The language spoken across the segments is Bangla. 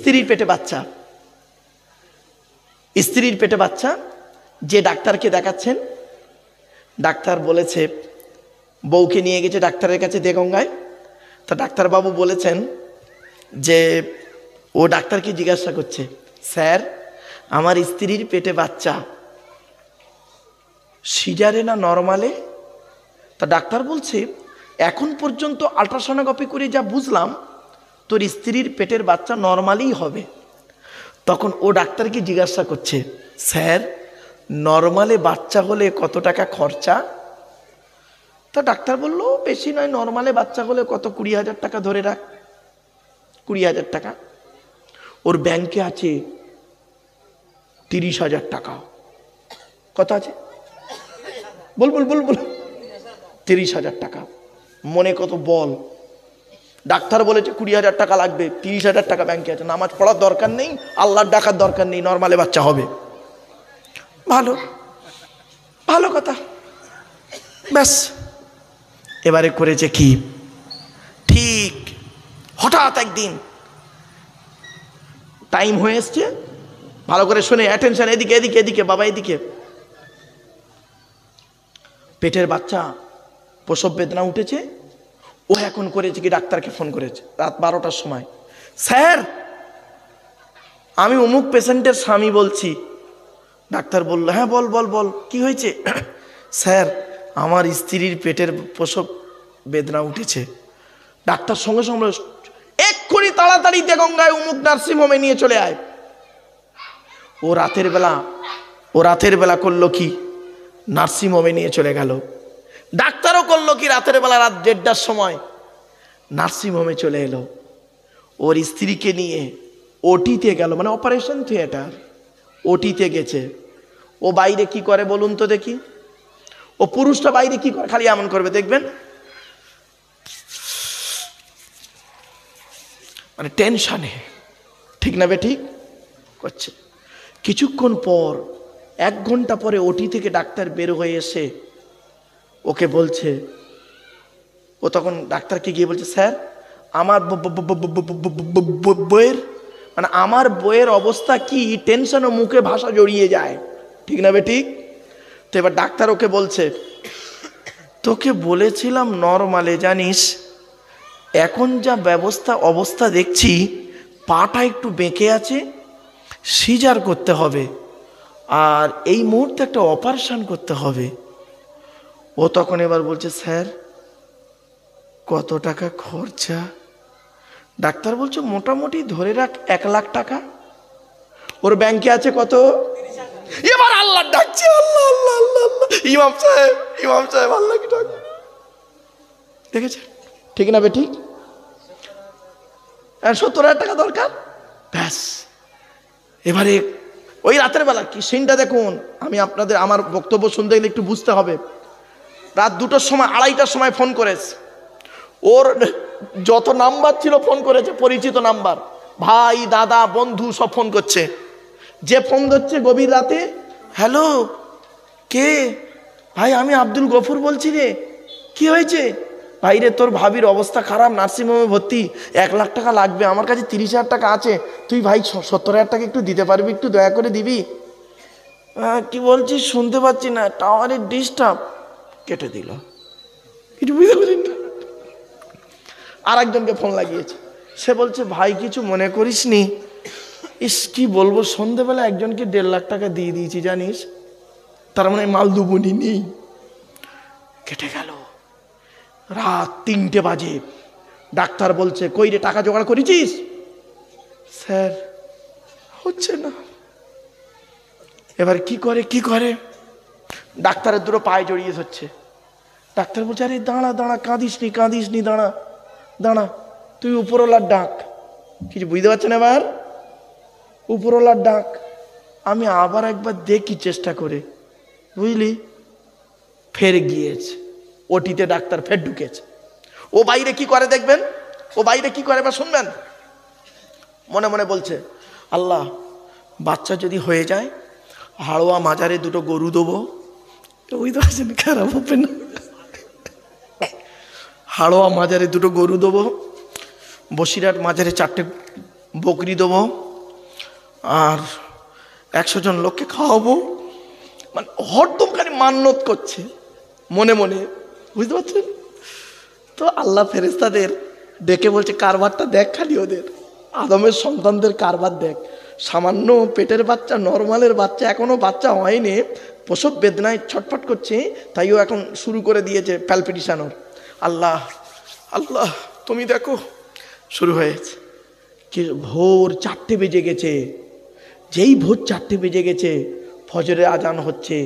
স্ত্রীর পেটে বাচ্চা, স্ত্রীর পেটে বাচ্চা। যে ডাক্তারকে দেখাচ্ছেন, ডাক্তার বলেছে, বউকে নিয়ে গেছে ডাক্তারের কাছে দেগঙ্গায়। তা ডাক্তারবাবু বলেছেন যে, ও ডাক্তারকে জিজ্ঞাসা করছে, স্যার আমার স্ত্রীর পেটে বাচ্চা সিজারে না নরমালে? তা ডাক্তার বলছে, এখন পর্যন্ত আল্ট্রাসোনোগ্রাফি করে যা বুঝলাম তোর স্ত্রীর পেটের বাচ্চা নরমালই হবে। তখন ও ডাক্তারকে জিজ্ঞাসা করছে, স্যার নরমালে বাচ্চা হলে কত টাকা খরচা? তা ডাক্তার বলল, বেশি নয়, নরমালে বাচ্চা হলে কত 20,000 টাকা ধরে রাখ, 20,000 টাকা। ওর ব্যাংকে আছে 30,000 টাকা। কত আছে? বল বল বল বল 30,000 টাকা। মনে কত বল, ডাক্তার বলেছে 20,000 টাকা লাগবে, 30,000 টাকা ব্যাংকে আছে। নামাজ পড়ার দরকার নেই, আল্লাহর ডাকার দরকার নেই, নরমালে বাচ্চা হবে। ভালো ভালো কথা, ব্যাস। এবারে করেছে কি, ঠিক হঠাৎ একদিন টাইম হয়ে এসছে, ভালো করে শুনে অ্যাটেনশন, এদিকে এদিকে এদিকে বাবা এদিকে। পেটের বাচ্চা প্রসব বেদনা উঠেছে। ও এখন করেছে কি, ডাক্তারকে ফোন করেছে রাত 12টার সময়, স্যার আমি অমুক পেশেন্টের স্বামী বলছি। ডাক্তার বলল, হ্যাঁ বল বল বল কি হয়েছে? স্যার আমার স্ত্রীর পেটের প্রসব বেদনা উঠেছে। ডাক্তার সঙ্গে সঙ্গে, এক্ষুনি তাড়াতাড়ি দেগঙ্গায় অমুক নার্সিংহোমে নিয়ে চলে আয়। ও রাতের বেলা করলো কি, নার্সিংহোমে নিয়ে চলে গেল। ডাক্তারও করলো কি, রাতের বেলা রাত 1:30টার সময় নার্সিংহোমে চলে এলো। ওর স্ত্রীকে নিয়ে ওটিতে গেল, মানে অপারেশন থিয়েটার, ওটিতে গেছে। ও বাইরে কি করে বলুন তো দেখি, ও পুরুষটা বাইরে কি করে, খালি এমন করবে দেখবেন, মানে টেনশনে, ঠিক না বে ঠিক করছে। কিছুক্ষণ পর, 1 ঘন্টা পরে ওটি থেকে ডাক্তার বের হয়ে এসে ওকে বলছে, ও তখন ডাক্তারকে গিয়ে বলছে, স্যার আমার বইয়ের, মানে আমার বইয়ের অবস্থা কি, টেনশন ও মুখে ভাষা জড়িয়ে যায়, ঠিক না বে ঠিক? তো এবার ডাক্তার ওকে বলছে, তোকে বলেছিলাম নরমালে, জানিস এখন যা অবস্থা দেখছি, পাটা একটু বেঁকে আছে, সিজার করতে হবে, আর এই মুহূর্তে একটা অপারেশন করতে হবে। ও তখন এবার বলছে, স্যার কত টাকা খরচা? ডাক্তার বলছে, মোটামুটি ধরে রাখ 1 লাখ টাকা। ওর ব্যাংকে আছে কত? এবার আল্লাহ ডাকছে, আল্লাহ আল্লাহ আল্লাহ আল্লাহ, ইমাম সাহেব আল্লাহ কি ডাক, দেখেছে ঠিক না বে ঠিক? 70,000 টাকা দরকার, ব্যাস। এবারে ওই রাতের বেলা কি সিনটা দেখুন, আমি আমার বক্তব্য শুনতে গেলে একটু বুঝতে হবে। রাত 2টার সময়, 2:30টার সময় ফোন করেছে। ওর যত নাম্বার ছিল ফোন করেছে, পরিচিত নাম্বার, ভাই দাদা বন্ধু সব ফোন করছে। যে ফোন ধরছে গভীর রাতে, হ্যালো কে? ভাই আমি আব্দুল গফুর বলছি রে, কি হয়েছে? ভাই রে তোর ভাবির অবস্থা খারাপ, নার্সিংহোমে ভর্তি, 1 লাখ টাকা লাগবে, আমার কাছে 30,000 টাকা আছে, তুই ভাই 70,000 টাকা একটু দিতে পারবি, একটু দয়া করে দিবি? কি বলছিস শুনতে পাচ্ছি না, টাওয়ারের ডিস্টার্ব। কেটে দিল, কিছু বুঝতে পারিস না। আর একজনকে ফোন লাগিয়েছে, সে বলছে, ভাই কিছু মনে করিস নি, ইস কি বলবো, সন্ধেবেলা একজনকে 1.5 লাখ টাকা দিয়ে দিয়েছি জানিস, তার মানে মাল দুবনি নেই। কেটে গেল। রাত 3টে বাজে, ডাক্তার বলছে, কই রে টাকা জোগাড় করেছিস? স্যার হচ্ছে না। এবার কি করে ডাক্তারের দুটো পায়ে জড়িয়ে ধরছে। ডাক্তার বলছে, আরে দাঁড়া দাঁড়া, কাঁদিস নি, দাঁড়া, তুই উপরওয়ালার ডাক। কিছু বুঝতে পারছেন? এবার উপরওয়ালার ডাক। আমি আবার একবার দেখি চেষ্টা করে, বুঝলি? ফের গিয়েছে ওটিতে, ডাক্তার ফের ঢুকেছে। ও বাইরে কি করে দেখবেন, ও বাইরে কি করে এবার শুনবেন। মনে মনে বলছে, আল্লাহ বাচ্চা যদি হয়ে যায়, হাড়োয়া মাজারে 2টো গরু দেবো। বুঝতে পারছেন? খারাপ হবে না? হাড়োয়া মাজারে 2টো গরু দেবো, বসিরহাট মাজারে 4টে বকরি দেবো, আর 100 জন লোককে খাওয়াবো। মানে হরদম খালি মান্যত করছে মনে মনে, বুঝতে পারছেন তো? আল্লাহ ফেরেশতাদের ডেকে বলছে কারবারটা দেখ, খালি ওদের আদমের সন্তানদের কারবার দেখ। সামান্য পেটের বাচ্চা, নর্মালের বাচ্চা, এখনো বাচ্চা হয়নি, প্রসব বেদনায় ছটফট করছে, তাইও এখন শুরু করে দিয়েছে প্যালপিটেশন। আল্লাহ আল্লাহ তুমি দেখো, শুরু হয়েছে। কি ভোর 4টে বেজে গেছে, যেই ভোর 4টে বেজে গেছে, ফজরের আজান হচ্ছে,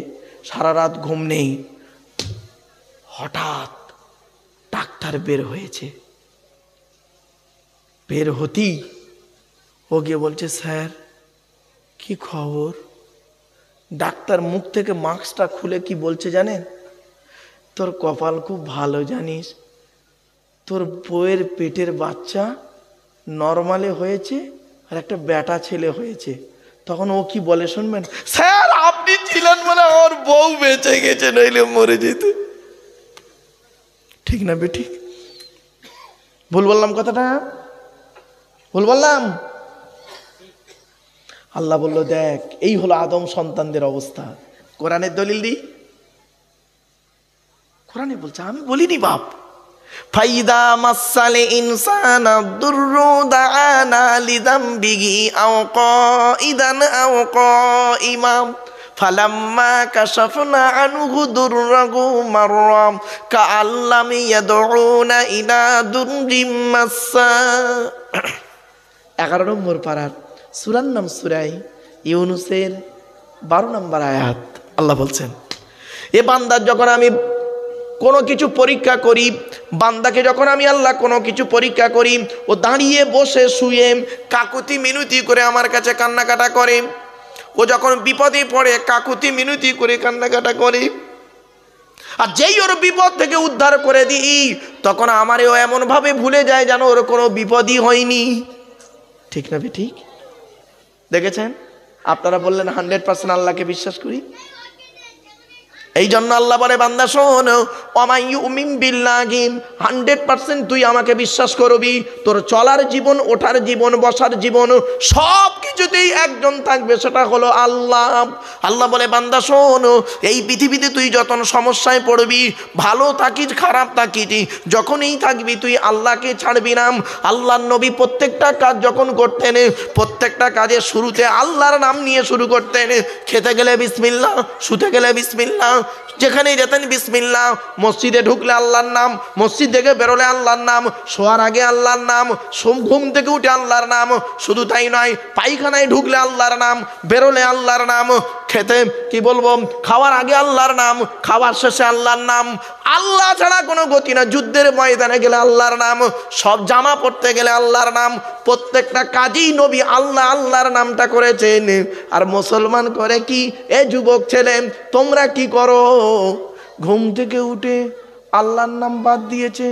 সারা রাত ঘুম নেই। হঠাৎ ডাক্তার বের হয়েছে, বের হতেই ও গিয়ে বলছে স্যার কি খবর? ডাক্তার মুখ থেকে মাস্কটা খুলে কি বলছে জানেন? তোর কপাল খুব ভালো জানিস, তোর বউয়ের পেটের বাচ্চা নর্মালে হয়েছে আর একটা বেটা ছেলে হয়েছে। তখন ও কি বলে শুনবেন? স্যার আপনি ছিলেন মানে ওর বউ বেঁচে গেছে, নইলে মরে যেত। ঠিক না বেঠিক? ভুল বললাম কথাটা? ভুল বললাম? আল্লাহ বলল দেখ, এই হলো আদম সন্তানদের অবস্থা। কোরআনের দলিল দিই, কোরআনে বলছে, আমি বলিনি বাপ। ফাইদা মাসালে ইনসানা দুররু দাআনা লিযামবিহি আও কাইদান আও কাইমাম ফালাম্মা কাশাফনা আনহু দুররাহু মাররাম কাআল্লাম ইয়াদউনা ইলা দুররিম মাসসা। 11 নম্বর পারার সূরার নাম সূরা ইউনূসের 12 নম্বর আয়াত। আল্লাহ বলছেন, এ বান্দা যখন আমি কোনো কিছু পরীক্ষা করি, বান্দাকে যখন আমি আল্লাহ কোনো কিছু পরীক্ষা করি, ও দাঁড়িয়ে বসে শুয়ে কাকুতি মিনতি করে আমার কাছে কান্নাকাটা করে। ও যখন বিপদে পড়ে কাকুতি মিনতি করে কান্নাকাটা করে, আর যেই ওর বিপদ থেকে উদ্ধার করে দিই, তখন আমারও এমনভাবে ভুলে যায় যেন ওর কোনো বিপদই হয়নি। ঠিক না ঠিক? দেখেছেন? আপনারা বললেন 100% আল্লাহকে বিশ্বাস করি। এই জন্য আল্লাহ বলে বান্দা শোন, ওয়ামাই ইউমিন বিল্লাহি, 100% তুই আমাকে বিশ্বাস করবি, তোর চলার জীবন, ওঠার জীবন, বসার জীবন, সব কিছুতেই একজন থাকবে, সেটা হলো আল্লাহ। আল্লাহ বলে বান্দা শোন, এই পৃথিবীতে তুই যত সমস্যায় পড়বি, ভালো থাকিস খারাপ থাকিস, যখনই থাকবি তুই আল্লাহকে ছাড়বি না। আল্লাহর নবী প্রত্যেকটা কাজ যখন করতেন, প্রত্যেকটা কাজের শুরুতে আল্লাহর নাম নিয়ে শুরু করতেন। খেতে গেলে বিসমিল্লাহ, শুতে গেলে বিসমিল্লাহ, যেখানেই যেতেন বিসমিল্লাহ। মসজিদে ঢুকলে আল্লাহর নাম, মসজিদ থেকে বেরোলে আল্লাহর নাম, শোয়ার আগে আল্লাহর নাম, ঘুম থেকে উঠে আল্লাহর নাম। শুধু তাই নয়, পায়খানায় ঢুকলে আল্লাহর নাম, বেরোলে আল্লাহর নাম। খেতে কি বলবো, খাওয়ার আগে আল্লাহর নাম, খাওয়ার শেষে আল্লাহর নাম। আল্লাহ ছাড়া কোনো গতি না। যুদ্ধের ময়দানে গেলে আল্লাহর নাম, সব জামা পড়তে গেলে আল্লাহর নাম। প্রত্যেকটা কাজেই নবী আল্লাহ আল্লাহর নামটা করেছেন। আর মুসলমান করে কি? এ যুবক ছেলে, তোমরা কি করো? ঘুম থেকে উঠে আল্লাহর নাম বাদ দিয়েছে,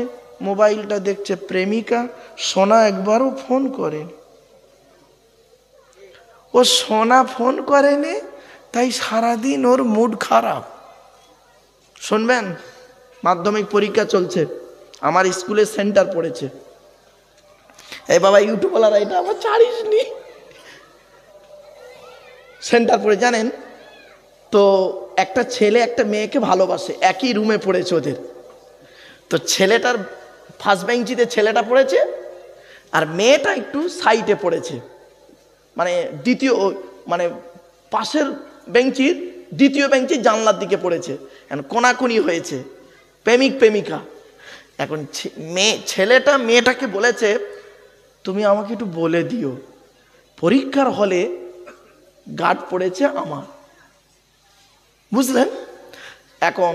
মোবাইলটা দেখছে। প্রেমিকা সোনা একবারও ফোন করেন, ও সোনা ফোন করেনি, তাই সারাদিন ওর মুড খারাপ। শুনবেন, মাধ্যমিক পরীক্ষা চলছে, আমার স্কুলে সেন্টার পড়েছে। এই বাবা ইউটিউবওয়ালারা, এটা আমার ছাড়িস নি। সেন্টার পড়ে জানেন তো, একটা ছেলে একটা মেয়েকে ভালোবাসে, একই রুমে পড়েছে ওদের। তো ছেলেটার ফার্স্ট বেঞ্চিতে ছেলেটা পড়েছে, আর মেয়েটা একটু সাইডে পড়েছে, মানে দ্বিতীয়, মানে পাশের বেঞ্চির দ্বিতীয় বেঞ্চির জানলার দিকে পড়েছে। এখন কোনাকুনি হয়েছে, প্রেমিক প্রেমিকা। এখন ছেলেটা মেয়েটাকে বলেছে, তুমি আমাকে একটু বলে দিও, পরীক্ষার হলে গার্ড পড়েছে আমার, বুঝলেন? এখন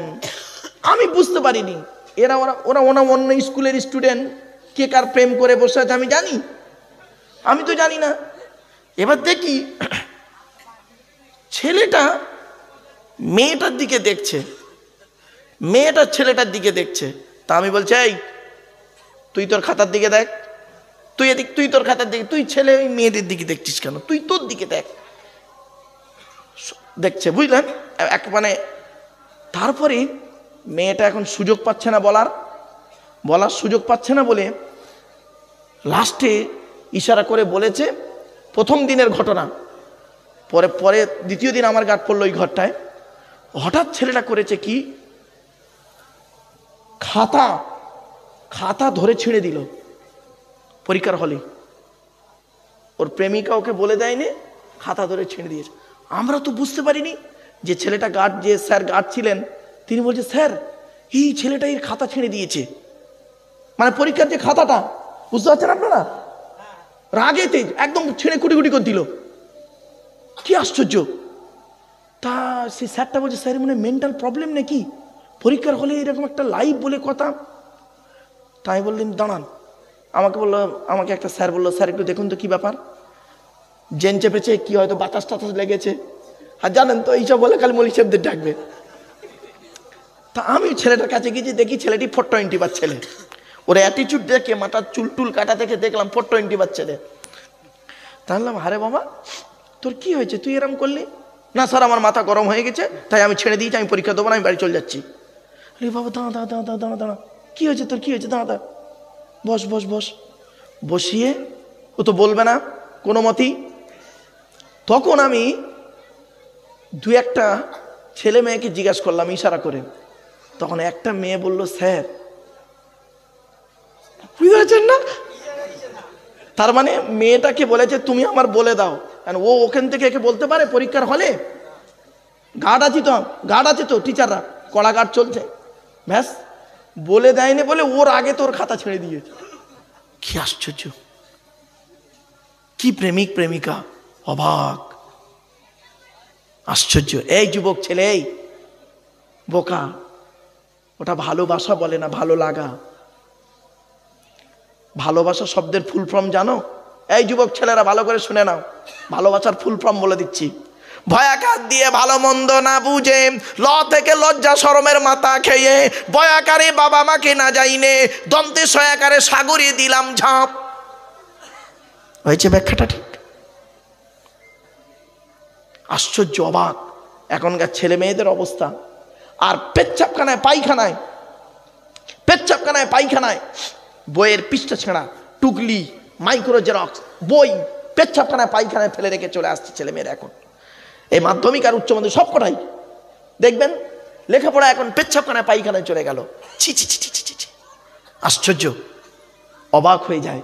আমি বুঝতে পারিনি, ওরা অন্য স্কুলের স্টুডেন্ট, কে কার প্রেম করে বসে আছে আমি জানি? আমি তো জানি না। এবার দেখি ছেলেটা মেয়েটার দিকে দেখছে, মেয়েটা ছেলেটার দিকে দেখছে। তা আমি বলছি, এই তুই তোর খাতার দিকে দেখ, তুই এদিক, তুই তোর খাতার দিকে, তুই ছেলে ওই মেয়েদের দিকে দেখছিস কেন? তুই তোর দিকে দেখ। দেখছে, বুঝলেন? এক মানে তারপরে মেয়েটা এখন সুযোগ পাচ্ছে না, বলার সুযোগ পাচ্ছে না বলে লাস্টে ইশারা করে বলেছে প্রথম দিনের ঘটনা। পরে পরে দ্বিতীয় দিন আমার গাঁট পড়লো ওই ঘরটায়। হঠাৎ ছেলেটা করেছে কি, খাতা খাতা ধরে ছিঁড়ে দিল পরীক্ষার হলে। ওর প্রেমিকা ওকে বলে দেয়নি, খাতা ধরে ছিঁড়ে দিয়েছে। আমরা তো বুঝতে পারিনি যে ছেলেটা গার্ড, যে স্যার গার্ড ছিলেন তিনি বলছে, স্যার এই ছেলেটা এর খাতা ছিঁড়ে দিয়েছে, মানে পরীক্ষার যে খাতাটা, বুঝতে পারছেন আপনারা? রাগেতে একদম ছিঁড়ে কুটি কুটি করে দিল। কি আশ্চর্য! তা সেই স্যারটা বলছে, স্যার মনে মেন্টাল প্রবলেম নাকি, পরীক্ষার হলে এরকম একটা লাইভ বলে কথা। তাই বললেন দাঁড়ান, আমাকে বললো, আমাকে একটা স্যার বললো, স্যার একটু দেখুন তো কি ব্যাপার, জেন চেপেছে কি, হয়তো বাতাস টাতাস লেগেছে। আর জানেন তো এইসব বলে খালি মলি সাহেবদের ডাকবে। তা আমি ছেলেটার কাছে গিয়েছি, দেখি ছেলেটি 420 বার ছেলে। ওর অ্যাটিচিউড দেখে, মাথার চুল টুল কাটা থেকে দেখলাম 420 বার ছেলে। তাহলে আরে বাবা তোর কি হয়েছে, তুই এরম করলি? না স্যার আমার মাথা গরম হয়ে গেছে, তাই আমি ছেড়ে দিয়েছি, আমি পরীক্ষা দেবো না, আমি বাড়ি চলে যাচ্ছি। আরে বাবা দাঁড়া দাঁড়া দাঁড়া দাঁড়া দাঁড়া, কি হয়েছে তোর, কি হয়েছে, দাঁড়া দাঁড়া, বস বস বস। বসিয়ে ও তো বলবে না কোনো মতেই। তখন আমি দু একটা ছেলে মেয়েকে জিজ্ঞাসা করলাম ইশারা করে। তখন একটা মেয়ে বলল, স্যার, বুঝতে পারছেন না? তার মানে মেয়েটাকে বলেছে তুমি আমার বলে দাও, কারণ ও ওখান থেকে একে বলতে পারে পরীক্ষার হলে। গার্ড আছে তো, গার্ড আছে তো, টিচাররা কড়া গার্ড চলছে, ব্যাস বলে দেয়নি বলে ওর আগে তোর খাতা ছেড়ে দিয়েছে। কি আশ্চর্য! কি প্রেমিক প্রেমিকা, অবাক, আশ্চর্য। এই যুবক ছেলে, এই বোকা, ওটা ভালোবাসা বলে না, ভালো লাগা। ভালোবাসা শব্দের ফুল ফর্ম জানো? এই যুবক ছেলেরা ভালো করে শুনে নাও, ভালোবাসার ফুল ফর্ম বলে দিচ্ছি। ভয়াকার দিয়ে ভালো মন্দ না বুঝে, ল থেকে লজ্জা শরমের মাথা খেয়ে, বয়াকারে বাবা মাকে না যাইনে, দন্তে সয়াকারে সাগরে দিলাম ঝাঁপ। হয়েছে ব্যাখ্যাটা ঠিক? আশ্চর্য, অবাক এখনকার ছেলে মেয়েদের অবস্থা। আর পেচ্ছাপখানায় পায়খানায়, পেচ্ছাপখানায় পায়খানায় বইয়ের পৃষ্ঠা ছেঁড়া, টুকলি, মাইক্রো জেরক্স বই পেচ্ছাপখানায় পায়খানায় ফেলে রেখে চলে আসছে ছেলে মেয়েরা। এখন এই মাধ্যমিক আর উচ্চ মাধ্যমিক সব কটাই দেখবেন লেখাপড়া এখন পেচ্ছাপখানায় পায়খানায় চলে গেল। ছি ছি ছি ছি ছি, আশ্চর্য, অবাক হয়ে যায়।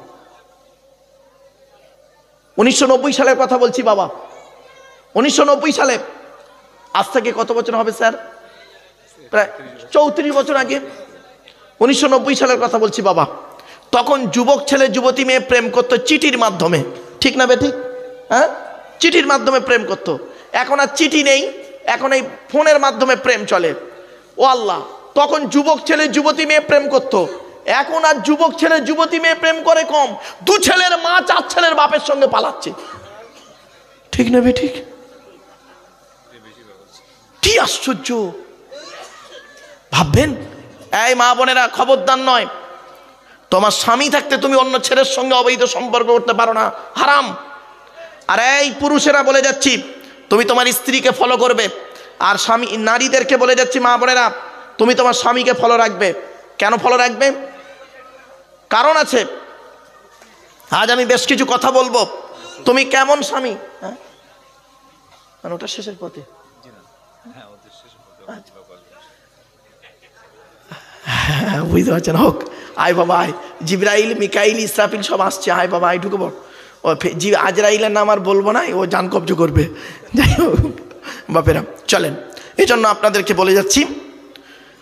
1990 সালের কথা বলছি বাবা, 1990 সালে, আজ থেকে কত বছর হবে স্যার? প্রায় 34 বছর আগে, 1990 সালের কথা বলছি বাবা। তখন যুবক ছেলে যুবতী মেয়ে প্রেম করতো চিঠির মাধ্যমে, ঠিক না বেঠিক? হ্যাঁ, চিঠির মাধ্যমে প্রেম করতো। এখন আর চিঠি নেই, এখন এই ফোনের মাধ্যমে প্রেম চলে। ও আল্লাহ, তখন যুবক ছেলে যুবতী মেয়ে প্রেম করতো, এখন আর যুবক ছেলে যুবতী মেয়ে প্রেম করে কম, 2 ছেলের মা 4 ছেলের বাপের সঙ্গে পালাচ্ছে, ঠিক না বেঠিক? কি আশ্চর্য ভাববেন। এই মা বোনেরা খবরদার নয়, তোমার স্বামী থাকতে তুমি অন্য ছেলের সঙ্গে অবৈধ সম্পর্ক করতে পারো না, হারাম। আর এই পুরুষেরা বলে যাচ্ছি, তুমি তোমার স্ত্রীকে ফলো করবে। আর স্বামী, নারীদেরকে বলে যাচ্ছি মা বোনেরা, তুমি তোমার স্বামীকে ফলো রাখবে। কেন ফলো রাখবে? কারণ আছে। আজ আমি বেশ কিছু কথা বলবো। তুমি কেমন স্বামী, হ্যাঁ ওটা শেষের পথে, বুঝতে পারছেন? হোক, আয় বাবা আয়, জিবরাইল মিকাইল ইসরাফিল সব আসছে, আয় বাবা আয়, ঢুকে পড়। ও আজরাইলের নাম আর বলবো না, ও জান কবজ করবে। যাই হোক বাপেরা, চলেন, এই জন্য আপনাদেরকে বলে যাচ্ছি।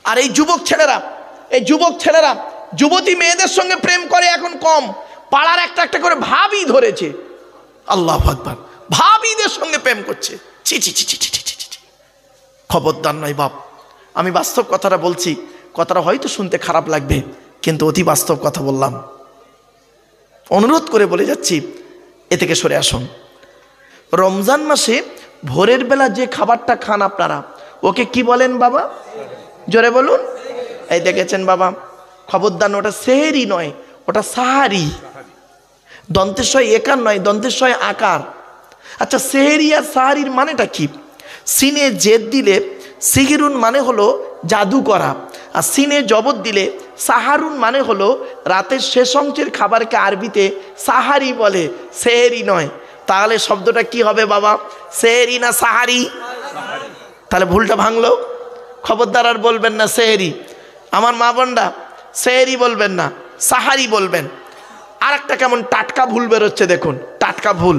আর এই যুবক ছেলেরা, এই যুবক ছেলেরা যুবতী মেয়েদের সঙ্গে প্রেম করে এখন কম, পাড়ার একটা একটা করে ভাবি ধরেছে। আল্লাহু আকবার, ভাবিদের সঙ্গে প্রেম করছে। ছি ছি ছি ছি ছি ছি ছি, খবরদার নয় বাপ। আমি বাস্তব কথাটা বলছি, কথাটা হয়তো শুনতে খারাপ লাগবে, কিন্তু অতি বাস্তব কথা বললাম। অনুরোধ করে বলে যাচ্ছি, এ থেকে সরে আসুন। রমজান মাসে ভোরের বেলা যে খাবারটা খান আপনারা, ওকে কি বলেন বাবা? জোরে বলুন। এই দেখেছেন বাবা, খবরদার, ওটা সেহেরি নয়, ওটা সাহারি। দন্তেশ্বয় একার নয়, দন্তেশ্বয় আকার। আচ্ছা, সেহেরি আর সাহারির মানেটা কি? সিনে জেদ দিলে সিহিরুন মানে হলো জাদু করা, আর সিনে জবর দিলে সাহারুন মানে হলো রাতের শেষ অংশের খাবারকে আরবিতে সাহারি বলে, সেহেরি নয়। তাহলে শব্দটা কি হবে বাবা, সেহেরি না সাহারি? তাহলে ভুলটা ভাঙলো। খবরদার আর বলবেন না সেহেরি। আমার মা বোনরা সেহেরি বলবেন না, সাহারি বলবেন। আর একটা কেমন টাটকা ভুল বেরোচ্ছে দেখুন, টাটকা ভুল।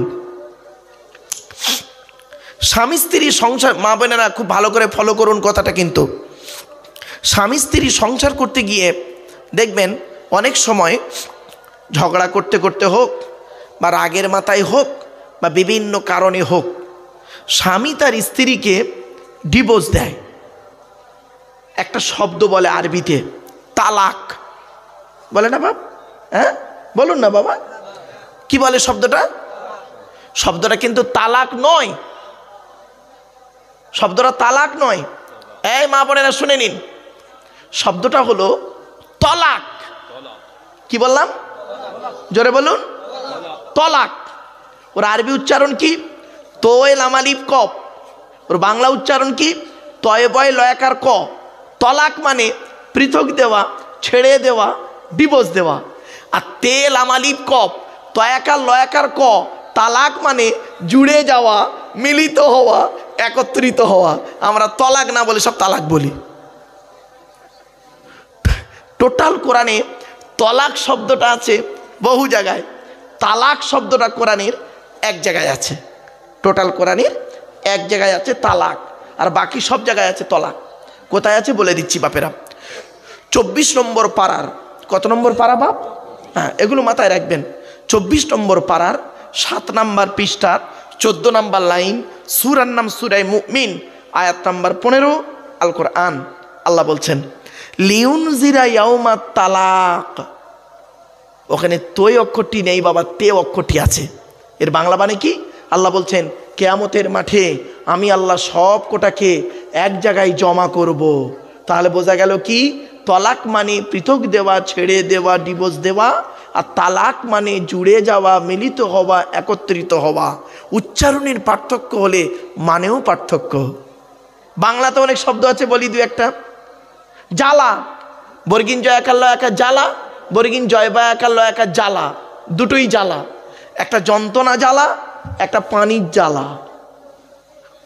স্বামী স্ত্রী সংসার, মা বোনেরা খুব ভালো করে ফলো করুন কথাটা, কিন্তু স্বামী স্ত্রী সংসার করতে গিয়ে দেখবেন অনেক সময় ঝগড়া করতে করতে হোক বা রাগের মাথায় হোক বা বিভিন্ন কারণে হোক, স্বামী তার স্ত্রীকে ডিভোর্স দেয়। একটা শব্দ বলে আরবিতে তালাক, বলে না বাপ? হ্যাঁ বলুন না বাবা, কি বলে শব্দটা? শব্দটা কিন্তু তালাক নয়, শব্দটা তালাক নয়। এই মা বোনেরা শুনে নিন, শব্দটা হলো তলাক। কি বললাম? জোরে বলুন। তলাক। ওর আরবি উচ্চারণ কি? তোয়ে লামালিপ কপ। ওর বাংলা উচ্চারণ কি? তয়ে বয় লয়াকার ক। তলাক মানে পৃথক দেওয়া, ছেড়ে দেওয়া, ডিভোর্স দেওয়া। আর তেল আমালিপ কপ, তয়াকার লয়াকার ক। তালাক মানে জুড়ে যাওয়া, মিলিত হওয়া, একত্রিত হওয়া। আমরা তলাক না বলে সব তালাক বলি। টোটাল কোরআনে তলাক শব্দটা আছে বহু জায়গায়, তালাক শব্দটা কোরআনের এক জায়গায় আছে। টোটাল কোরআনের এক জায়গায় আছে তালাক, আর বাকি সব জায়গায় আছে তলাক। কোথায় আছে বলে দিচ্ছি বাপেরা। 24 নম্বর পারার, কত নম্বর পারা বাপ? হ্যাঁ এগুলো মাথায় রাখবেন। 24 নম্বর পারার 7 নম্বর পৃষ্ঠার 14 নম্বর লাইন, সূরার নাম সূরা মুমিন, আয়াত নম্বর 15, আল কোরআন। আল্লাহ বলছেন লিউনজিরা ইয়াউমাত তালাক। ওখানে তোই অক্ষরটি নেই বাবা, তে অক্ষরটি আছে। এর বাংলা মানে কি? আল্লাহ বলছেন কিয়ামতের মাঠে আমি আল্লাহ সব কোটাকে এক জায়গায় জমা করব। তাহলে বোঝা গেল কি? তলাক মানে পৃথক দেওয়া, ছেড়ে দেওয়া, ডিভোর্স দেওয়া। আর তালাক মানে জুড়ে যাওয়া, মিলিত হওয়া, একত্রিত হওয়া। উচ্চারণের পার্থক্য হলে মানেও পার্থক্য। বাংলাতে অনেক শব্দ আছে, বলি দু একটা। জ্বালা, বর্গিন জয় একার লয় একা জ্বালা, বর্গিন জয় বা একার লয় একা জ্বালা, দুটোই জ্বালা। একটা যন্ত্রণা জ্বালা, একটা পানির জ্বালা।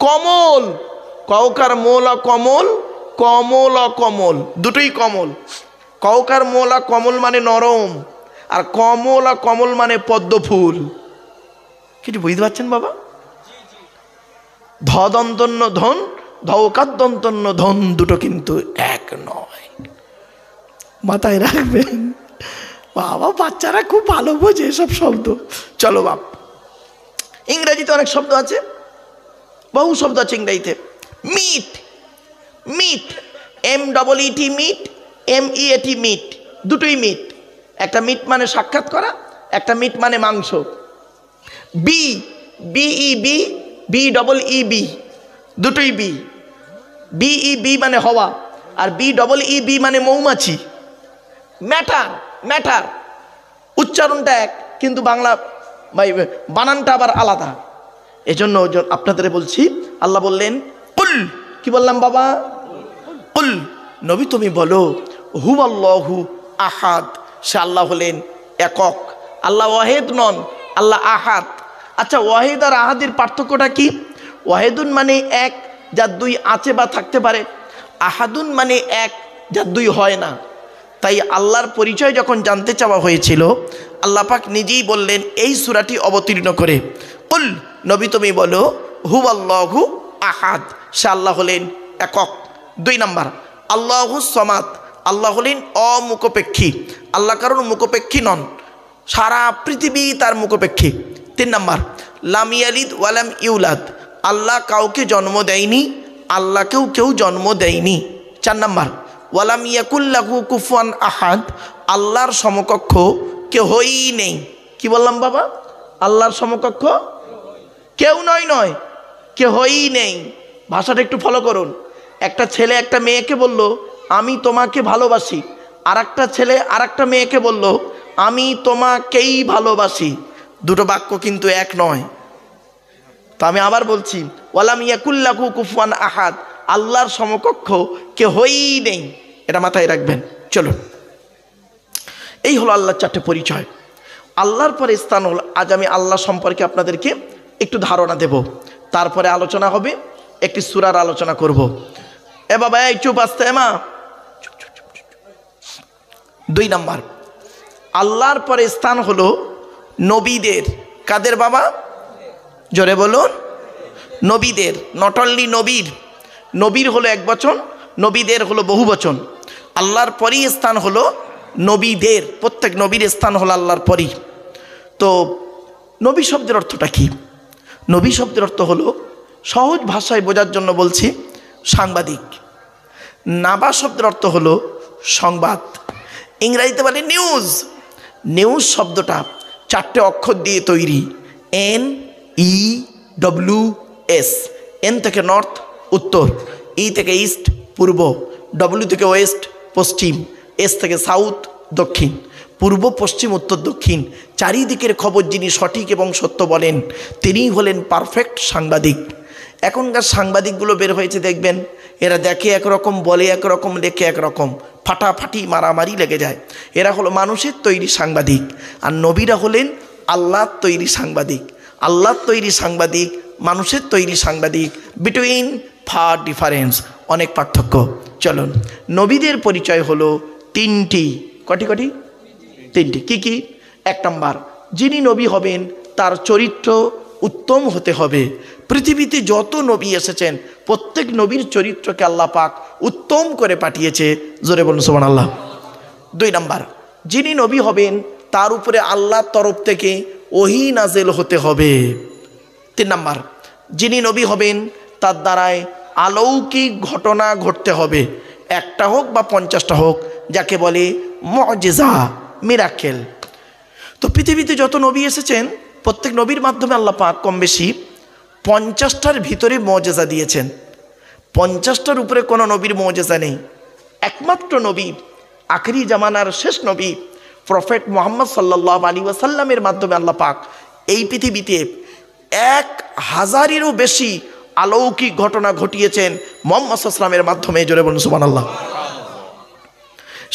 কমল, কৌকার মোলা কমল, কমল কমল, দুটোই কমল। কৌকার মোলা কমল মানে নরম, আর কমল কমল মানে পদ্ম ফুল। কিছু বুঝতে পারছেন বাবা? ধদন্তন্য ধন, ধৌকাদন্তন্য ধন, দুটো কিন্তু এক নয়, মাথায় রাখবেন বাবা। বাচ্চারা খুব ভালো বোঝে এসব শব্দ। চলো বাপ, ইংরেজিতে অনেক শব্দ আছে, বহু শব্দ আছে ইংরেজিতে। Meet, meet, MEET, meet, MEAT meet, দুটোই মিট। একটা মিট মানে সাক্ষাৎ করা, একটা মিট মানে মাংস। BEB, BEEB, দুটোই বি। BEB মানে হওয়া, আর BEEB মানে মৌমাছি। ম্যাটার, ম্যাটার উচ্চারণটা এক, কিন্তু বাংলা বানানটা আবার আলাদা। এজন্য আপনাদের বলছি, আল্লাহ বললেন কুল, কি বললাম বাবা? কুল, নবী তুমি বলো, হুয়াল্লাহু আহাদ, সে আল্লাহ হলেন একক। আল্লাহ ওয়াহেদ নন, আল্লাহ আহাদ। আচ্ছা, ওয়াহেদ আর আহাদের পার্থক্যটা কি? ওয়াহেদুন মানে এক, যার দুই আছে বা থাকতে পারে। আহাদুন মানে এক, যার দুই হয় না। তাই আল্লাহর পরিচয় যখন জানতে চাওয়া হয়েছিল, আল্লাহ পাক নিজেই বললেন এই সূরাটি অবতীর্ণ করে, কুল, নবী তুমি বলো, হুয়াল্লাহু আহাদ, সে আল্লাহ হলেন একক। 2 নাম্বার, আল্লাহু সমাদ, আল্লাহ হলেন অমুখপেক্ষী। আল্লাহ কারণ মুখপেক্ষী নন, সারা পৃথিবী তার মুখপেক্ষী। 3 নাম্বার, লাম ইয়ালিদ ওয়ালাম ইউলাদ, আল্লাহ কাউকে জন্ম দেয়নি, আল্লাহকেও কেউ জন্ম দেয়নি। 4 নাম্বার, ওয়ালাম ইয়াকুল্লাহু কুফুয়ান আহাদ, আল্লাহর সমকক্ষ কেউই নেই। কি বললাম বাবা? আল্লাহর সমকক্ষ কেউ নয়, নয় কেউই নেই। ভাষাটা একটু ফলো করুন। একটা ছেলে একটা মেয়েকে বলল আমি তোমাকে ভালোবাসি, আর একটা ছেলে আর একটা মেয়েকে বলল আমি তোমাকেই ভালোবাসি। দুটো বাক্য কিন্তু এক নয়। তো আমি আবার বলছি, ওয়ালাম ইয়াকুল্লাহু কুফুয়ান আহাদ, আল্লাহর সমকক্ষ কেউই নেই। এটা মাথায় রাখবেন। চলো, এই হলো আল্লাহর 4টে পরিচয়। আল্লাহর পরে স্থান হল, আজ আমি আল্লাহ সম্পর্কে আপনাদেরকে একটু ধারণা দেব, তারপরে আলোচনা হবে, একটি সূরার আলোচনা করব। এ বাবা, এই চুপ, আসতে মা। 2 নাম্বার, আল্লাহর পরে স্থান হলো নবীদের। কাদের বাবা? জোরে বলুন। নবীদের। নট অনলি নবীর, নবীর হলো এক বচন, নবীদের হলো বহু বচন। আল্লাহর পরই স্থান হলো নবীদের, প্রত্যেক নবীর স্থান হলো আল্লাহর পরই। তো নবী শব্দের অর্থটা কি? নবী শব্দের অর্থ হলো, সহজ ভাষায় বোঝার জন্য বলছি, সাংবাদিক। নাবা শব্দের অর্থ হলো সংবাদ, ইংরেজিতে বলে নিউজ। নিউজ শব্দটা 4টে অক্ষর দিয়ে তৈরি, NEWS। এন থেকে নর্থ উত্তর, ই থেকে ইস্ট পূর্ব, ডব্লিউ থেকে ওয়েস্ট পশ্চিম, এস থেকে সাউথ দক্ষিণ। পূর্ব পশ্চিম উত্তর দক্ষিণ চারিদিকের খবর যিনি সঠিক এবং সত্য বলেন, তিনিই হলেন পারফেক্ট সাংবাদিক। এখনকার সাংবাদিকগুলো বের হয়েছে, দেখবেন এরা দেখে একরকম, বলে একরকম, লেখে একরকম, ফাটাফাটি মারামারি লেগে যায়। এরা হলো মানুষের তৈরি সাংবাদিক, আর নবীরা হলেন আল্লাহর তৈরি সাংবাদিক। আল্লাহর তৈরি সাংবাদিক, মানুষের তৈরি সাংবাদিক, বিটুইন ফার ডিফারেন্স, অনেক পার্থক্য। চলুন, নবীদের পরিচয় হলো 3টি। কটি? 3টি। কি কি? 1 নাম্বার, যিনি নবী হবেন তার চরিত্র উত্তম হতে হবে। পৃথিবীতে যত নবী এসেছেন প্রত্যেক নবীর চরিত্রকে আল্লাহ পাক উত্তম করে পাঠিয়েছে। জোরে বলুন সুবহানাল্লাহ। 2 নাম্বার, যিনি নবী হবেন তার উপরে আল্লাহর তরফ থেকে ওহী নাজেল হতে হবে। 3 নাম্বার, যিনি নবী হবেন তার দ্বারায় অলৌকিক ঘটনা ঘটতে হবে, 1টা হোক বা 50টা হোক, যাকে বলে মুজিজা, মিরাকেল। তো পৃথিবীতে যত নবী এসেছেন প্রত্যেক নবীর মাধ্যমে আল্লাহ পাক কম বেশি 50টার ভিতরে মুজিজা দিয়েছেন। 50টার উপরে কোনো নবীর মুজিজা নেই। একমাত্র নবী, আখেরি জামানার শেষ নবী প্রফেট মুহাম্মদ সাল্লাল্লাহু আলাইহি ওয়াসাল্লামের মাধ্যমে আল্লাহ পাক এই পৃথিবীতে 1000-এরও বেশি অলৌকিক ঘটনা ঘটিয়েছেন মুহাম্মদ সাল্লাল্লাহু আলাইহি ওয়াসাল্লামের মাধ্যমে। জোরে বলুন সুবহানাল্লাহ।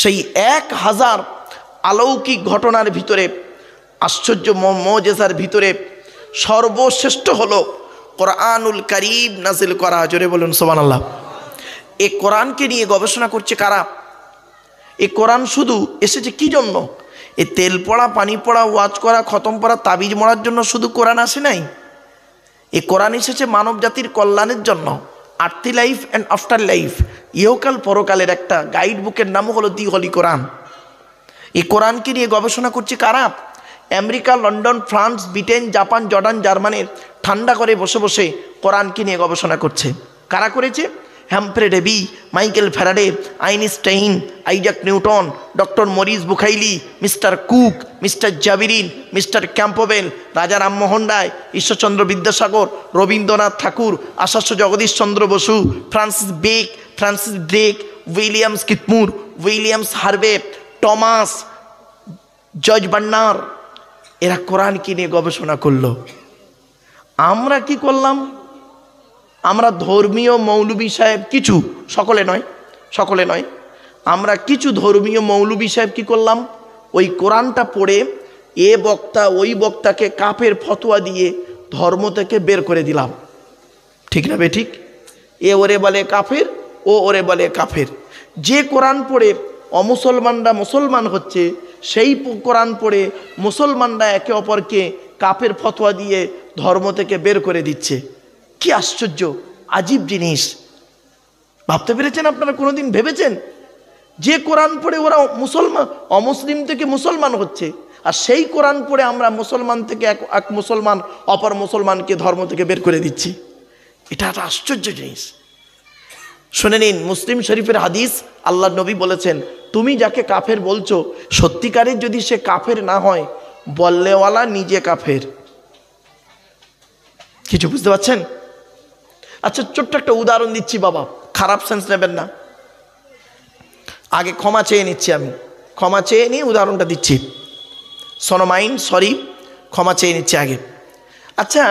সেই 1000 অলৌকিক ঘটনার ভিতরে, আশ্চর্য মুজিজার ভিতরে সর্বশ্রেষ্ঠ হলো কোরআনুল কারীম নাজিল করা। জোরে বলুন সুবহানাল্লাহ। এই কোরআনকে নিয়ে গবেষণা করছে কারা? এই কোরআন শুধু এসেছে কি জন্য? এই তেল পড়া, পানি পড়া, ওয়াজ করা, খতম পড়া, তাবিজ মরার জন্য শুধু কোরআন আসে নাই। এই কোরআন এসেছে মানব জাতির কল্যাণের জন্য। আর্থি লাইফ অ্যান্ড আফটার লাইফ, ইহকাল পরকালের একটা গাইড বুকের নাম হলো দি হলি কোরআন। এই কোরআনকে নিয়ে গবেষণা করছে কারা? America, London, France, Britain, Japan, Jordan, জার্মানির ঠান্ডা করে বসে বসে কোরআনকে নিয়ে গবেষণা করছে। কারা করেছে? Humphry Davy, Michael Faraday, Einstein, Isaac Newton, doctor Maurice Bucaille, mister Cook, mister জাবিরিন, mister Campbell, Raja Rammohan Roy, Ishwarchandra Vidyasagar, Rabindranath Tagore, Acharya Jagadish Chandra Bose, Francis Drake, Williams Keith Moore, Williams Harvey, Thomas, George Bernard, এরা কোরআনকে নিয়ে গবেষণা করলো। আমরা কি করলাম? আমরা ধর্মীয় মৌলবী সাহেব কিছু, সকলে নয়, আমরা কিছু ধর্মীয় মৌলবী সাহেব কি করলাম? ওই কোরআনটা পড়ে এ বক্তা ওই বক্তাকে কাফের ফতোয়া দিয়ে ধর্ম থেকে বের করে দিলাম। ঠিক না বেঠিক? এ ওরে বলে কাফের, ও ওরে বলে কাফের। যে কোরআন পড়ে অমুসলমানরা মুসলমান হচ্ছে, সেই কোরআন পড়ে মুসলমানরা একে অপরকে কাফের ফতোয়া দিয়ে ধর্ম থেকে বের করে দিচ্ছে। কি আশ্চর্য, আজীব জিনিস। ভাবতে পেরেছেন আপনারা? কোনোদিন ভেবেছেন? যে কোরআন পড়ে ওরা অমুসলিম থেকে মুসলমান হচ্ছে, আর সেই কোরআন পড়ে আমরা মুসলমান থেকে এক মুসলমান অপর মুসলমানকে ধর্ম থেকে বের করে দিচ্ছি। এটা একটা আশ্চর্য জিনিস। শুনে নিন, মুসলিম শরীফের হাদিস, আল্লাহ নবী বলেছেন, তুমি যাকে কাফের বলছো, সত্যিকারের যদি সে কাফের না হয়, বললেওয়ালা নিজে কাফের। কিছু বুঝতে পারছেন? আচ্ছা, ছোট্ট একটা উদাহরণ দিচ্ছি বাবা, খারাপ সেন্স নেবেন না। আগে ক্ষমা চেয়ে নিচ্ছি, আমি ক্ষমা চেয়ে নিয়ে উদাহরণটা দিচ্ছি। সনোমাইন, সরি, ক্ষমা চেয়ে নিচ্ছি আগে। আচ্ছা,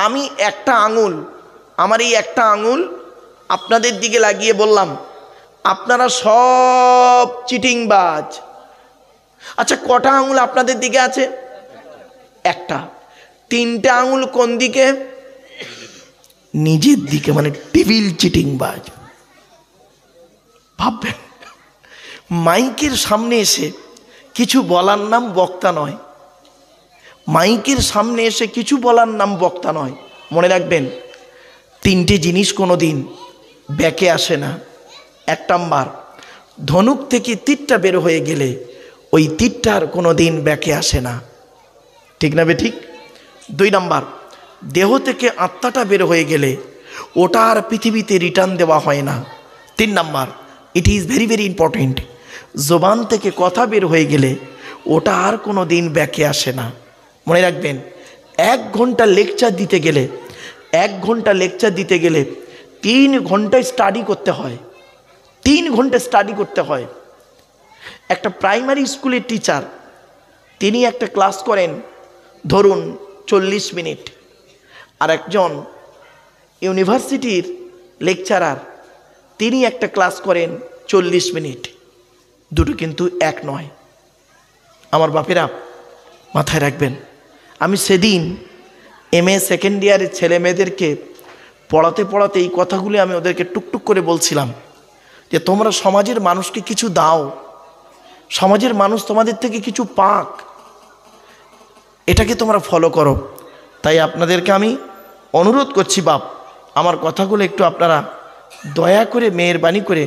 আমি একটা আঙুল, আমার এই একটা আঙুল আপনাদের দিকে লাগিয়ে বললাম, আপনারা সব চিটিংবাজ। আচ্ছা, কটা আঙুল আপনাদের দিকে আছে? একটা। তিনটা আঙুল কোন দিকে? নিজের দিকে, মানে টিভিল চিটিংবাজ। ভাববেন, মাইকের সামনে এসে কিছু বলার নাম বক্তা নয়। মাইকের সামনে এসে কিছু বলার নাম বক্তা নয়। মনে রাখবেন, তিনটে জিনিস কোনো দিন ব্যাকে আসে না। এক নাম্বার, ধনুক থেকে তীরটা বের হয়ে গেলে ওই তীরটার কোনো দিন ব্যাকে আসে না, ঠিক না ঠিক? দুই নাম্বার, দেহ থেকে আত্মাটা বের হয়ে গেলে ওটা আর পৃথিবীতে রিটার্ন দেওয়া হয় না। তিন number, it is very very important, জবান থেকে কথা বের হয়ে গেলে ওটা আর কোনো দিন ব্যাকে আসে না। মনে রাখবেন, 1 ঘন্টা লেকচার দিতে গেলে 3 ঘন্টা স্টাডি করতে হয়। 3 ঘন্টা স্টাডি করতে হয়। একটা প্রাইমারি স্কুলের টিচার, তিনি একটা ক্লাস করেন ধরুন 40 মিনিট, আর একজন ইউনিভার্সিটির লেকচারার, তিনি একটা ক্লাস করেন 40 মিনিট। দুটো কিন্তু এক নয়। আমার বাপেরা, মাথায় রাখবেন, আমি সেদিন MA সেকেন্ড ইয়ারের ছেলে মেয়েদেরকে পড়াতে পড়াতে এই কথাগুলি আমি ওদেরকে টুকটুক করে বলছিলাম যে তোমরা সমাজের মানুষকে কিছু দাও, সমাজের মানুষ তোমাদের থেকে কিছু পাক, এটাকে তোমরা ফলো করো। তাই আপনাদেরকে আমি অনুরোধ করছি, বাপ, আমার কথাগুলো একটু আপনারা দয়া করে মেহেরবানি করে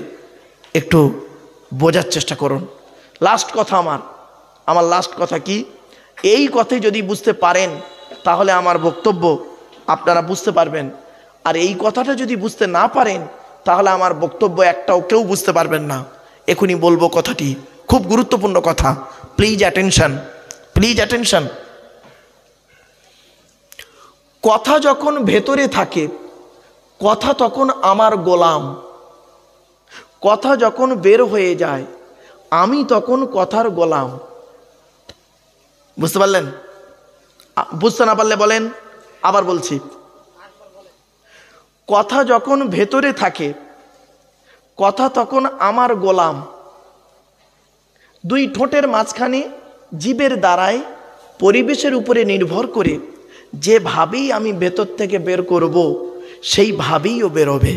একটু বোঝার চেষ্টা করুন। লাস্ট কথা, আমার লাস্ট কথা কি, এই কথাই যদি বুঝতে পারেন তাহলে আমার বক্তব্য আপনারা বুঝতে পারবেন, আর এই কথাটা যদি বুঝতে না পারেন তাহলে আমার বক্তব্য একটাও কেউ বুঝতে পারবেন না। এখনই বলবো কথাটি, খুব গুরুত্বপূর্ণ কথা, প্লিজ অ্যাটেনশন, প্লিজ অ্যাটেনশন। কথা যখন ভেতরে থাকে, কথা তখন আমার গোলাম। কথা যখন বের হয়ে যায়, আমি তখন কথার গোলাম। বুঝতে পারলেন? বুঝতে না পারলে বলেন, আবার বলছি। কথা যখন ভেতরে থাকে, কথা তখন আমার গোলাম। দুই ঠোঁটের মাঝখানে জীবের দ্বারায় পরিবেশের উপরে নির্ভর করে যেভাবেই আমি ভেতর থেকে বের করব, সেইভাবেই ও বেরোবে,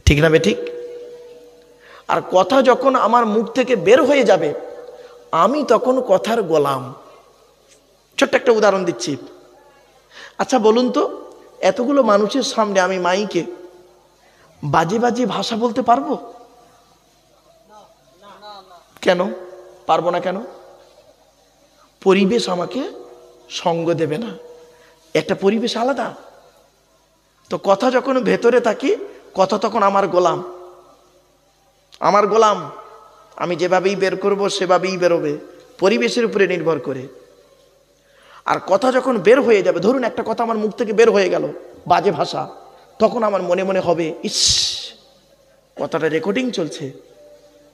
ঠিক না ঠিক? আর কথা যখন আমার মুখ থেকে বের হয়ে যাবে, আমি তখন কথার গোলাম। ছোট্ট একটা উদাহরণ দিচ্ছি। আচ্ছা বলুন তো, এতগুলো মানুষের সামনে আমি মাইকে বাজে বাজে ভাষা বলতে পারবো? কেন পারবো না? কেন? পরিবেশ আমাকে সঙ্গ দেবে না। একটা পরিবেশ আলাদা। তো কথা যখন ভেতরে থাকি, কথা তখন আমার গোলাম। আমার গোলাম, আমি যেভাবেই বের করব সেভাবেই বেরোবে, পরিবেশের উপরে নির্ভর করে। আর কথা যখন বের হয়ে যাবে, ধরুন একটা কথা আমার মুখ থেকে বের হয়ে গেল বাজে ভাষা, তখন আমার মনে মনে হবে, ইস, কথাটা রেকর্ডিং চলছে,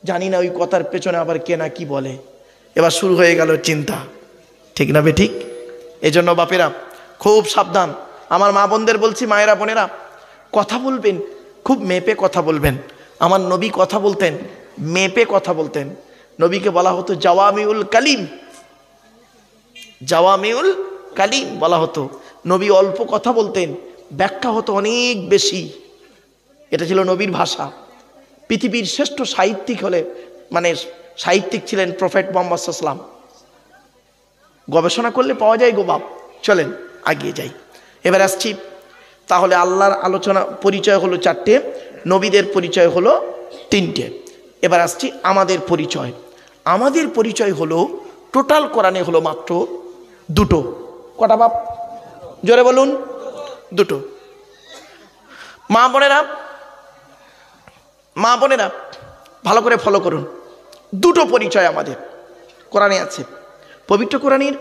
জানি না ওই কথার পেছনে আবার কে না কি বলে। এবার শুরু হয়ে গেল চিন্তা, ঠিক না ঠিক? এই জন্য বাপেরা খুব সাবধান। আমার মা বোনদের বলছি, মায়েরা বোনেরা, কথা বলবেন খুব মেপে কথা বলবেন। আমার নবী কথা বলতেন মেপে কথা বলতেন। নবীকে বলা হতো জাওয়ামিউল কালিম, জাওয়ামিউল কালিম বলা হতো। নবী অল্প কথা বলতেন, ব্যাখ্যা হতো অনেক বেশি। এটা ছিল নবীর ভাষা। পৃথিবীর শ্রেষ্ঠ সাহিত্যিক সাহিত্যিক ছিলেন প্রফেট মুহাম্মদ সাল্লাল্লাহু আলাইহি ওয়াসাল্লাম। গবেষণা করলে পাওয়া যায় গো বাপ। চলেন এগিয়ে যাই। এবার আসছি, তাহলে আল্লাহর আলোচনা পরিচয় হলো 4টে, নবীদের পরিচয় হলো 3টে। এবার আসছি আমাদের পরিচয়। আমাদের পরিচয় হলো টোটাল কোরআনে হলো মাত্র 2টো। কটা বাপ? জোরে বলুন। 2টো। মা বোনেরা ভালো করে ফলো করুন। 2টো পরিচয় আমাদের কোরআনে আছে। পবিত্র কোরআনের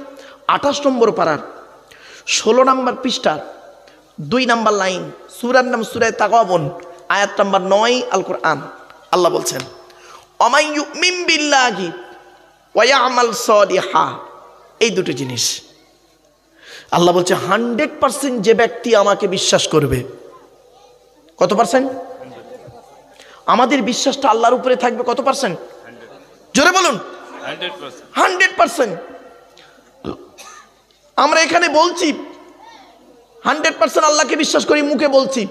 28 নম্বর পারার 16 নম্বর পৃষ্ঠার 2 নম্বর লাইন, সূরার নাম সূরা তাগাবুন, আয়াত নম্বর 9, আল কোরআন। আল্লাহ বলছেন, ওয়ামান ইউমিন বিল্লাহি ওয়া ইয়ামাল সালিহা। এই 2টো জিনিস আল্লাহ বলছে 100% যে ব্যক্তি আমাকে বিশ্বাস করবে। কত পার্সেন্ট? আমাদের বিশ্বাসটা আল্লাহর উপরে থাকবে কত পার্সেন্ট? জোরে বলুন। 100%। আমরা এখানে বলছি 100% আল্লাহকে বিশ্বাস করি, মুখে বলছি,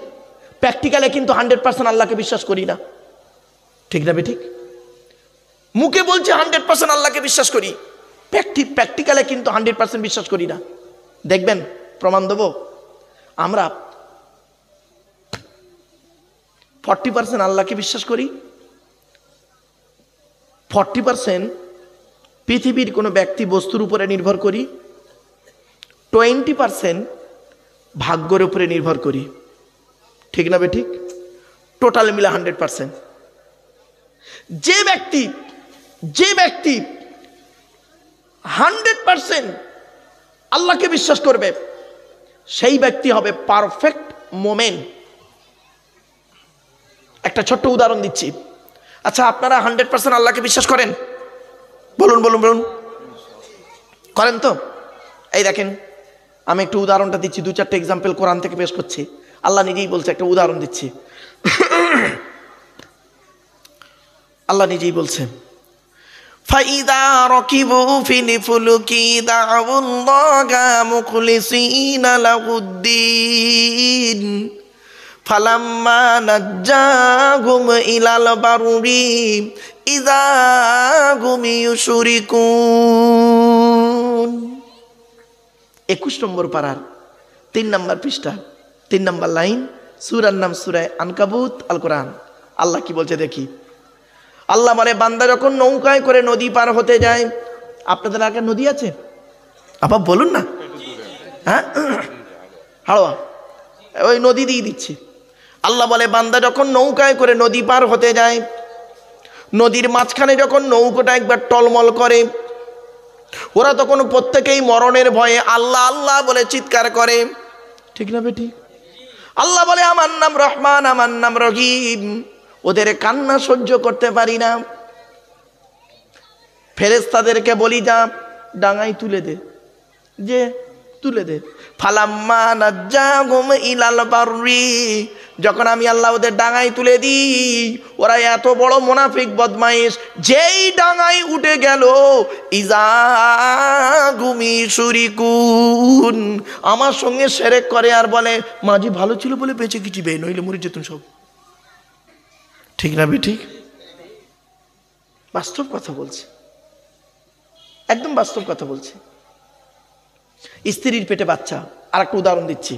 প্র্যাকটিক্যালে কিন্তু 100% আল্লাহকে বিশ্বাস করি না। ঠিক না ঠিক? মুখে বলছি 100% আল্লাহকে বিশ্বাস করি, প্র্যাকটিক্যালে কিন্তু 100% বিশ্বাস করি না। দেখবেন, প্রমাণ দেব। আমরা 40% আল্লাহকে বিশ্বাস করি, 40% পৃথিবীর কোনো ব্যক্তি বস্তুর উপরে নির্ভর করি, 20% ভাগ্যের উপরে নির্ভর করি। ঠিক না ঠিক? টোটাল মিলে 100%। যে ব্যক্তি 100% আল্লাহকে বিশ্বাস করবে সেই ব্যক্তি হবে পারফেক্ট মোমেন্ট। একটা ছোট্ট উদাহরণ দিচ্ছি। আচ্ছা, আপনারা 100% আল্লাহকে বিশ্বাস করেন? বলুন বলুন বলুন, করেন তো? এই দেখেন, আমি একটু উদাহরণটা দিচ্ছি, 2-4টা এক্সাম্পল কোরআন থেকে পেশ করছি। আল্লাহ নিজেই বলছে, একটা উদাহরণ দিচ্ছি। আল্লাহ নিজেই বলছে, ফাইদা রাকিবু ফিল ফুলকি দাউল্লাহা মুখলিসিনা লাহুদ্দিন ফালাম্মা নাজ্জাহুম ইলাল বাররি ইযা হুম ইউশরিকুন। 21 নম্বর পারার 3 নম্বর পৃষ্ঠা 3 নম্বর লাইন, সূরার নাম সূরা আনকাবুত, আল কোরআন। আল্লাহ কি বলছে দেখি। আল্লাহ বলে, বান্দা যখন নৌকায় করে নদী পার হতে যায়, আপনাদের এলাকায় নদী আছে? আপা বলুন না। হ্যাঁ, হাওয়া ওই নদী দিয়ে দিচ্ছি। আল্লাহ বলে, বান্দা যখন নৌকায় করে নদী পার হতে যায়, নদীর মাঝখানে যখন নৌকাটা একবার টলমল করে, ওরা তখন প্রত্যেকেই মরণের ভয়ে আল্লাহ আল্লাহ বলে চিৎকার করে। ঠিক না বেটি? আল্লাহ বলে, আমার নাম রহমান, আমার নাম রহিম। ওদের কান্না সহ্য করতে পারি না। ফেরেশতাদেরকে বলি, যা ডাঙায় তুলে দে, যে তুলে দে। ফালাম্মা নাজ্জাহুম ইলাল বাররি, যখন আমি আল্লাহ ওদের ডাঙায় তুলে দিই, ওরা এত বড় মুনাফিক বদমাইশ, যেই ডাঙায় উঠে গেল, ইযা হুম ইউশরিকুন, আমার সঙ্গে শিরক করে আর বলে, মাঝি ভালো ছিল বলে বেঁচে গেছি, বে নইলে মরে যেতুন সব। ঠিক না ঠিক? বাস্তব কথা বলছে, একদম বাস্তব কথা বলছে। স্ত্রীর পেটে বাচ্চা। আর একটা উদাহরণ দিচ্ছি।